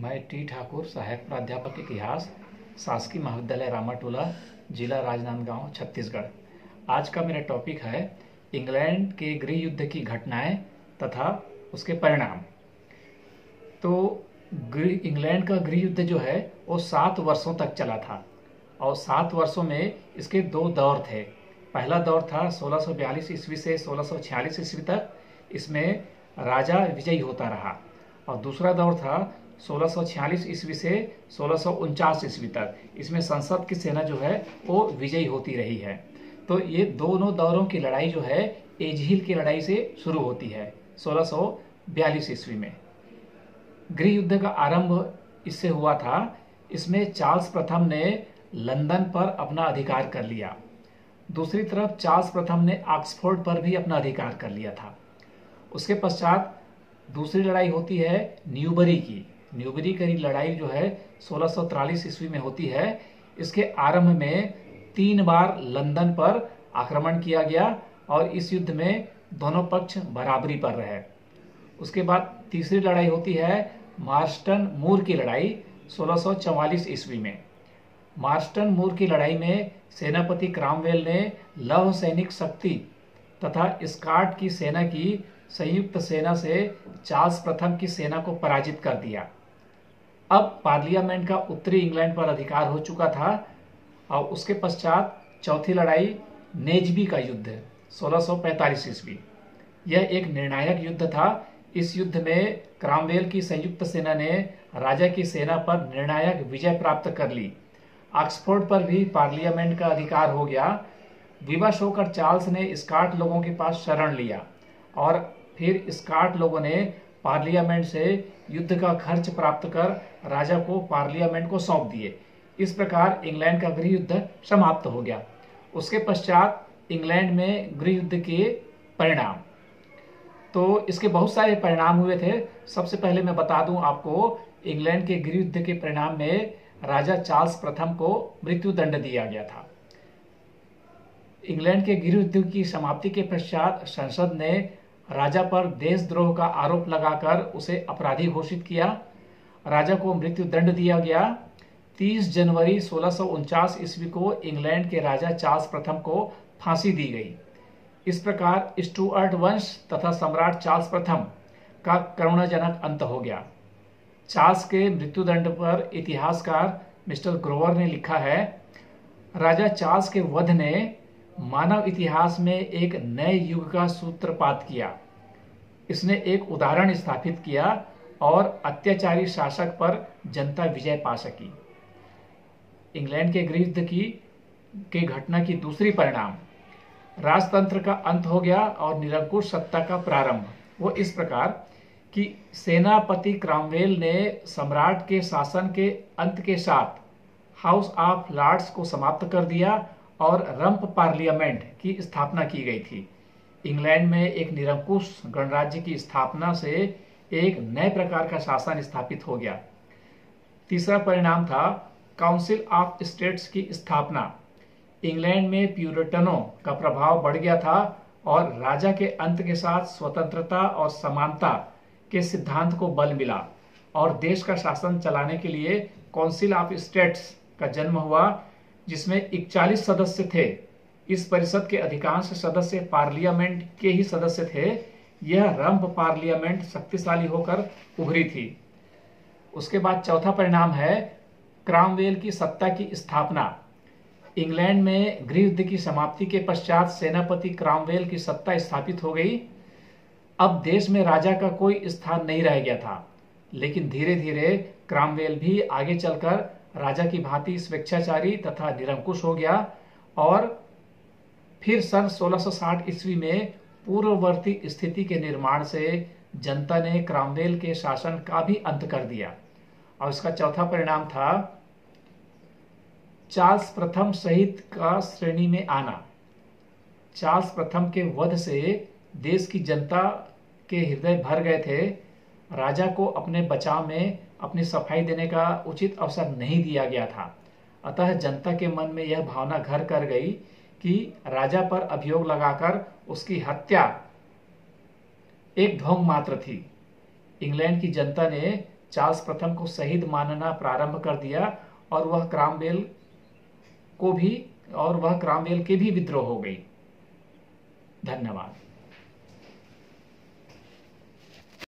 मैं टी ठाकुर, सहायक प्राध्यापक इतिहास, शासकीय महाविद्यालय रामाटोला, जिला राजनांदगांव, छत्तीसगढ़। आज का मेरा टॉपिक है इंग्लैंड के गृह युद्ध की घटनाएं तथा उसके परिणाम। तो इंग्लैंड का गृह युद्ध जो है वो 7 वर्षों तक चला था और 7 वर्षों में इसके 2 दौर थे। पहला दौर था 1642 ईस्वी से 1646 ईस्वी तक, इसमें राजा विजयी होता रहा। और दूसरा दौर था 1646 ईस्वी से 1649 ईस्वी तक, इसमें संसद की सेना जो है वो विजयी होती रही है। तो ये दोनों दौरों की लड़ाई जो है एजहिल की लड़ाई से शुरू होती है 1642 ईस्वी में। गृह युद्ध का आरंभ इससे हुआ था। इसमें चार्ल्स प्रथम ने लंदन पर अपना अधिकार कर लिया। दूसरी तरफ चार्ल्स प्रथम ने ऑक्सफोर्ड पर भी अपना अधिकार कर लिया था। उसके पश्चात दूसरी लड़ाई होती है न्यूबरी की। न्यूबरी की लड़ाई जो है 1643 ईस्वी में होती है। इसके आरंभ में 3 बार लंदन पर आक्रमण किया गया और इस युद्ध में दोनों पक्ष बराबरी पर रहे। उसके बाद तीसरी लड़ाई होती है मार्स्टन मूर की लड़ाई 1644 ईस्वी में। मार्स्टन मूर की लड़ाई में सेनापति क्रामवेल ने लौह सैनिक शक्ति तथा स्कॉट की सेना की संयुक्त सेना से चार्ल्स प्रथम की सेना को पराजित कर दिया। अब पार्लियामेंट का उत्तरी इंग्लैंड पर अधिकार हो चुका था। और उसके पश्चात चौथी लड़ाई नेजबी का युद्ध 1645 ईस्वी। यह एक निर्णायक युद्ध था। इस युद्ध में क्रामवेल की संयुक्त सेना ने राजा की सेना पर निर्णायक विजय प्राप्त कर ली। ऑक्सफोर्ड पर भी पार्लियामेंट का अधिकार हो गया। विवश होकर चार्ल्स ने स्कॉट लोगों के पास शरण लिया और फिर स्कॉट लोगों ने पार्लियामेंट से युद्ध का खर्च प्राप्त कर राजा को पार्लियामेंट को सौंप दिए। इस प्रकार इंग्लैंड का गृह युद्ध समाप्त हो गया। उसके पश्चात इंग्लैंड में गृह युद्ध के परिणाम, तो इसके बहुत सारे परिणाम हुए थे। सबसे पहले मैं बता दूं आपको, इंग्लैंड के गृह युद्ध के परिणाम में राजा चार्ल्स प्रथम को मृत्यु दंड दिया गया था। इंग्लैंड के गृह युद्ध की समाप्ति के पश्चात संसद ने राजा पर देशद्रोह का आरोप लगाकर उसे अपराधी घोषित किया। राजा को मृत्यु दंड दिया गया। 30 जनवरी 1649 ईस्वी को इंग्लैंड के राजा चार्ल्स प्रथम को फांसी दी गई। इस प्रकार स्टुअर्ट वंश तथा सम्राट चार्ल्स प्रथम का करुणाजनक अंत हो गया। चार्ल्स के मृत्युदंड पर इतिहासकार मिस्टर ग्रोवर ने लिखा है, राजा चार्ल्स के वध ने मानव इतिहास में एक नए युग का सूत्रपात किया। इसने एक उदाहरण स्थापित किया और अत्याचारी शासक पर जनता विजय पा सकी। इंग्लैंड के गृह युद्ध की घटना की दूसरी परिणाम, राजतंत्र का अंत हो गया और निरंकुश सत्ता का प्रारंभ। वो इस प्रकार कि सेनापति क्रामवेल ने सम्राट के शासन के अंत के साथ हाउस ऑफ लॉर्ड्स को समाप्त कर दिया और रंप पार्लियामेंट की स्थापना की गई थी। इंग्लैंड में एक निरंकुश गणराज्य की स्थापना से एक नए प्रकार का शासन स्थापित हो गया। तीसरा परिणाम था काउंसिल ऑफ स्टेट्स की स्थापना। इंग्लैंड में प्यूरिटनों का प्रभाव बढ़ गया था और राजा के अंत के साथ स्वतंत्रता और समानता के सिद्धांत को बल मिला और देश का शासन चलाने के लिए काउंसिल ऑफ स्टेट्स का जन्म हुआ, जिसमें 41 सदस्य थे। इस परिषद के अधिकांश सदस्य पार्लियामेंट के ही सदस्य थे। यह रंप पार्लियामेंट शक्तिशाली होकर उभरी थी। उसके बाद चौथा परिणाम है क्रामवेल की सत्ता की स्थापना। इंग्लैंड में गृह युद्ध की समाप्ति के पश्चात सेनापति क्रामवेल की सत्ता स्थापित हो गई। अब देश में राजा का कोई स्थान नहीं रह गया था, लेकिन धीरे धीरे क्रामवेल भी आगे चलकर राजा की भांति स्वेच्छाचारी तथा निरंकुश हो गया और फिर सन 1660 ईस्वी में पूर्ववर्ती स्थिति के निर्माण से जनता ने क्रामवेल के शासन का भी अंत कर दिया। और इसका चौथा परिणाम था चार्ल्स प्रथम सहित का श्रेणी में आना। चार्ल्स प्रथम के वध से देश की जनता के हृदय भर गए थे। राजा को अपने बचाव में अपनी सफाई देने का उचित अवसर नहीं दिया गया था। अतः जनता के मन में यह भावना घर कर गई कि राजा पर अभियोग लगाकर उसकी हत्या एक ढोंग मात्र थी। इंग्लैंड की जनता ने चार्ल्स प्रथम को शहीद मानना प्रारंभ कर दिया और वह क्रामवेल के भी विद्रोह हो गई। धन्यवाद।